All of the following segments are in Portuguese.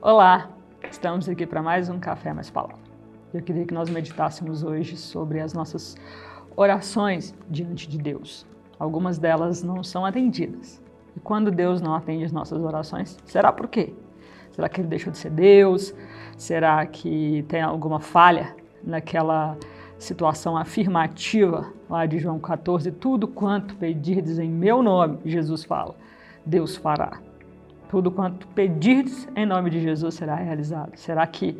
Olá, estamos aqui para mais um Café Mais Palavra. Eu queria que nós meditássemos hoje sobre as nossas orações diante de Deus. Algumas delas não são atendidas. E quando Deus não atende as nossas orações, será por quê? Será que Ele deixou de ser Deus? Será que tem alguma falha naquela situação afirmativa lá de João 14? Tudo quanto pedirdes em meu nome, Jesus fala, Deus fará. Tudo quanto pedirdes em nome de Jesus será realizado. Será que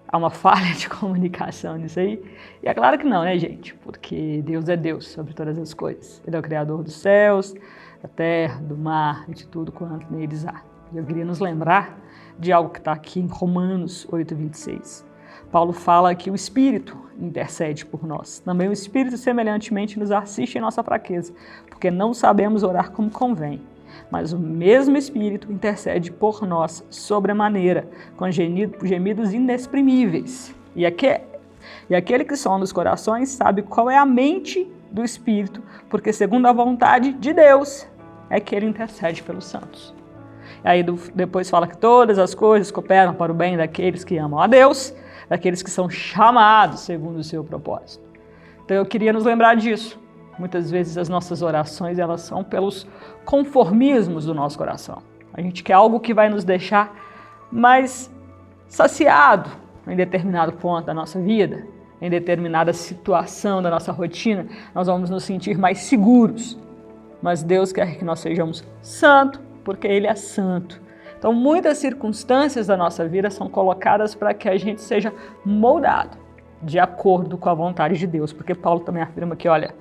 há uma falha de comunicação nisso aí? E é claro que não, né, gente? Porque Deus é Deus sobre todas as coisas. Ele é o Criador dos céus, da terra, do mar e de tudo quanto neles há. E eu queria nos lembrar de algo que está aqui em Romanos 8:26. Paulo fala que o Espírito intercede por nós. Também o Espírito semelhantemente nos assiste em nossa fraqueza, porque não sabemos orar como convém. Mas o mesmo Espírito intercede por nós sobremaneira, com gemidos inexprimíveis. E aquele que sonda os corações sabe qual é a mente do Espírito, porque segundo a vontade de Deus é que ele intercede pelos santos. E aí depois fala que todas as coisas cooperam para o bem daqueles que amam a Deus, daqueles que são chamados segundo o seu propósito. Então eu queria nos lembrar disso. Muitas vezes as nossas orações elas são pelos conformismos do nosso coração. A gente quer algo que vai nos deixar mais saciado em determinado ponto da nossa vida, em determinada situação da nossa rotina, nós vamos nos sentir mais seguros. Mas Deus quer que nós sejamos santos, porque Ele é santo. Então muitas circunstâncias da nossa vida são colocadas para que a gente seja moldado de acordo com a vontade de Deus, porque Paulo também afirma que, olha,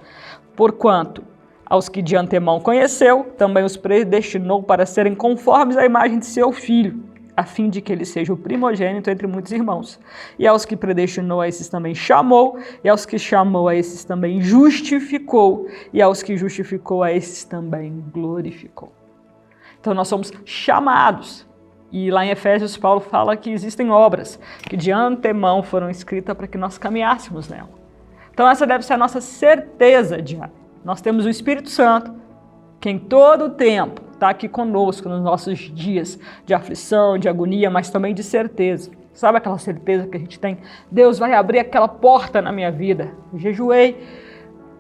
porquanto aos que de antemão conheceu, também os predestinou para serem conformes à imagem de seu Filho, a fim de que ele seja o primogênito entre muitos irmãos. E aos que predestinou, a esses também chamou, e aos que chamou, a esses também justificou, e aos que justificou, a esses também glorificou. Então nós somos chamados. E lá em Efésios, Paulo fala que existem obras que de antemão foram escritas para que nós caminhássemos nela. Então essa deve ser a nossa certeza diária. Nós temos o Espírito Santo, que em todo o tempo está aqui conosco nos nossos dias de aflição, de agonia, mas também de certeza. Sabe aquela certeza que a gente tem? Deus vai abrir aquela porta na minha vida. Eu jejuei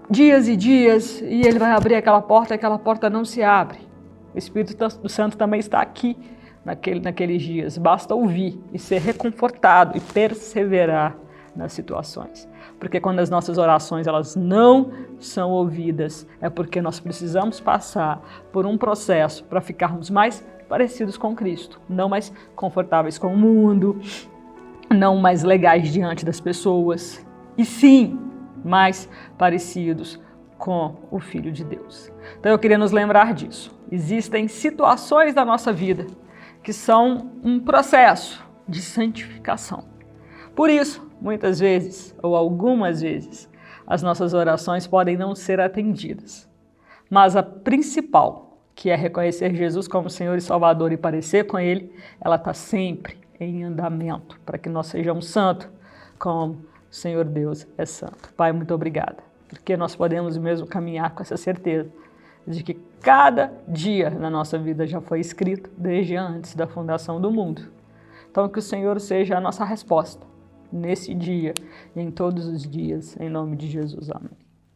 dias e dias e Ele vai abrir aquela porta e aquela porta não se abre. O Espírito Santo também está aqui naqueles dias. Basta ouvir e ser reconfortado e perseverar nas situações. Porque quando as nossas orações elas não são ouvidas, é porque nós precisamos passar por um processo para ficarmos mais parecidos com Cristo, não mais confortáveis com o mundo, não mais legais diante das pessoas, e sim mais parecidos com o Filho de Deus. Então eu queria nos lembrar disso. Existem situações da nossa vida que são um processo de santificação. Por isso, muitas vezes, ou algumas vezes, as nossas orações podem não ser atendidas. Mas a principal, que é reconhecer Jesus como Senhor e Salvador e parecer com Ele, ela está sempre em andamento, para que nós sejamos santos, como o Senhor Deus é santo. Pai, muito obrigada, porque nós podemos mesmo caminhar com essa certeza de que cada dia na nossa vida já foi escrito desde antes da fundação do mundo. Então que o Senhor seja a nossa resposta nesse dia e em todos os dias, em nome de Jesus. Amém.